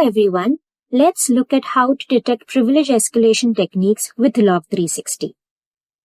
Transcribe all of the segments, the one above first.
Hello everyone, let's look at how to detect privilege escalation techniques with Log360.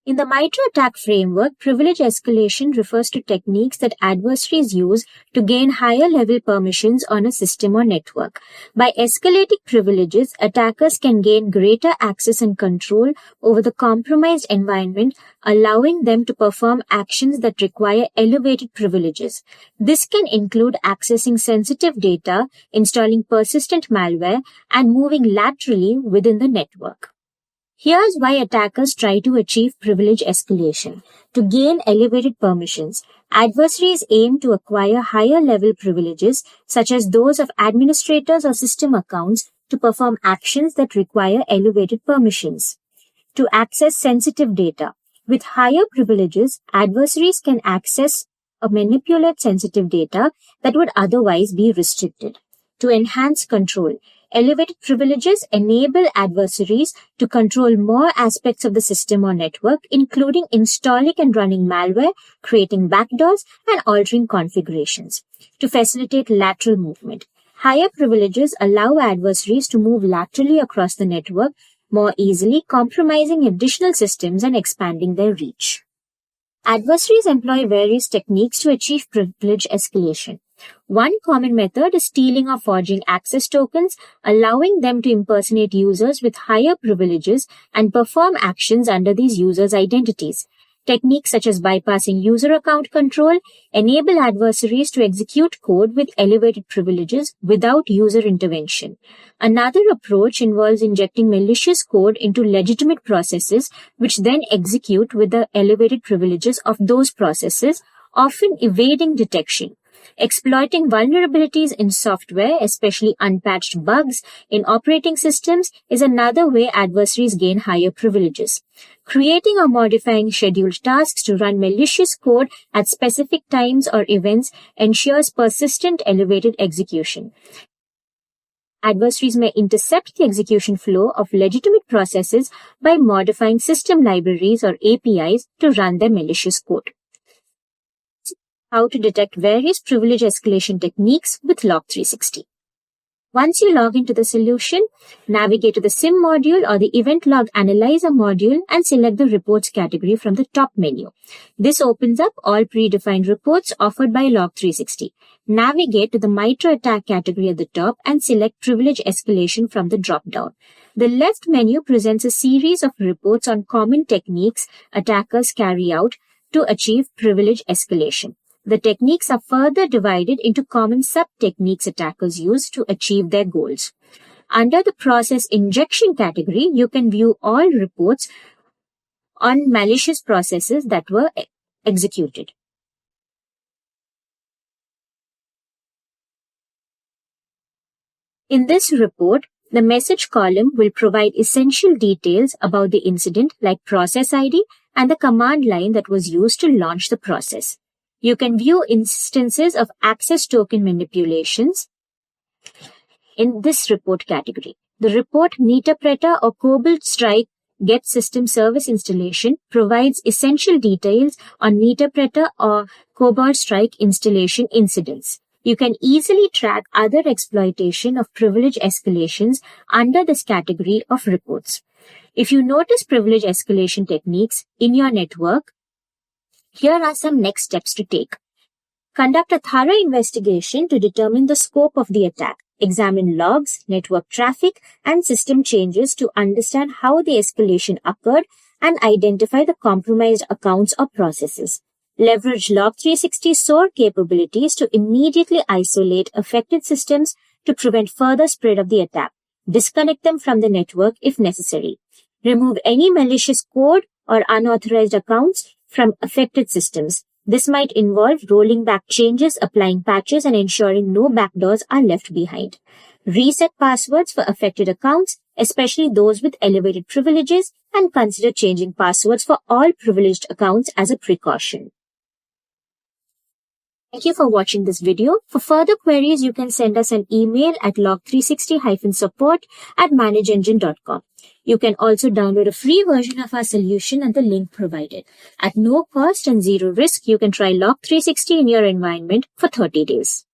In the MITRE ATT&CK framework, privilege escalation refers to techniques that adversaries use to gain higher level permissions on a system or network. By escalating privileges, attackers can gain greater access and control over the compromised environment, allowing them to perform actions that require elevated privileges. This can include accessing sensitive data, installing persistent malware, and moving laterally within the network. Here's why attackers try to achieve privilege escalation. To gain elevated permissions, adversaries aim to acquire higher level privileges, such as those of administrators or system accounts, to perform actions that require elevated permissions. To access sensitive data. With higher privileges, adversaries can access or manipulate sensitive data that would otherwise be restricted. To enhance control. Elevated privileges enable adversaries to control more aspects of the system or network, including installing and running malware, creating backdoors, and altering configurations. To facilitate lateral movement. Higher privileges allow adversaries to move laterally across the network more easily, compromising additional systems and expanding their reach. Adversaries employ various techniques to achieve privilege escalation. One common method is stealing or forging access tokens, allowing them to impersonate users with higher privileges and perform actions under these users' identities. Techniques such as bypassing user account control enable adversaries to execute code with elevated privileges without user intervention. Another approach involves injecting malicious code into legitimate processes, which then execute with the elevated privileges of those processes, often evading detection. Exploiting vulnerabilities in software, especially unpatched bugs in operating systems, is another way adversaries gain higher privileges. Creating or modifying scheduled tasks to run malicious code at specific times or events ensures persistent elevated execution. Adversaries may intercept the execution flow of legitimate processes by modifying system libraries or APIs to run their malicious code. How to detect various privilege escalation techniques with Log360. Once you log into the solution, navigate to the SIM module or the Event Log Analyzer module and select the reports category from the top menu. This opens up all predefined reports offered by Log360. Navigate to the MITRE ATT&CK category at the top and select Privilege Escalation from the drop-down. The left menu presents a series of reports on common techniques attackers carry out to achieve privilege escalation. The techniques are further divided into common sub-techniques attackers use to achieve their goals. Under the process injection category, you can view all reports on malicious processes that were executed. In this report, the message column will provide essential details about the incident like process ID and the command line that was used to launch the process. You can view instances of access token manipulations in this report category. The report Netapreta or Cobalt Strike Get System Service Installation provides essential details on Netapreta or Cobalt Strike installation incidents. You can easily track other exploitation of privilege escalations under this category of reports. If you notice privilege escalation techniques in your network, here are some next steps to take. Conduct a thorough investigation to determine the scope of the attack. Examine logs, network traffic, and system changes to understand how the escalation occurred and identify the compromised accounts or processes. Leverage Log360 SOAR capabilities to immediately isolate affected systems to prevent further spread of the attack. Disconnect them from the network if necessary. Remove any malicious code or unauthorized accounts from affected systems. This might involve rolling back changes, applying patches, and ensuring no backdoors are left behind. Reset passwords for affected accounts, especially those with elevated privileges, and consider changing passwords for all privileged accounts as a precaution. Thank you for watching this video. For further queries, you can send us an email at log360-support@manageengine.com. You can also download a free version of our solution at the link provided. At no cost and zero risk, you can try Log360 in your environment for 30 days.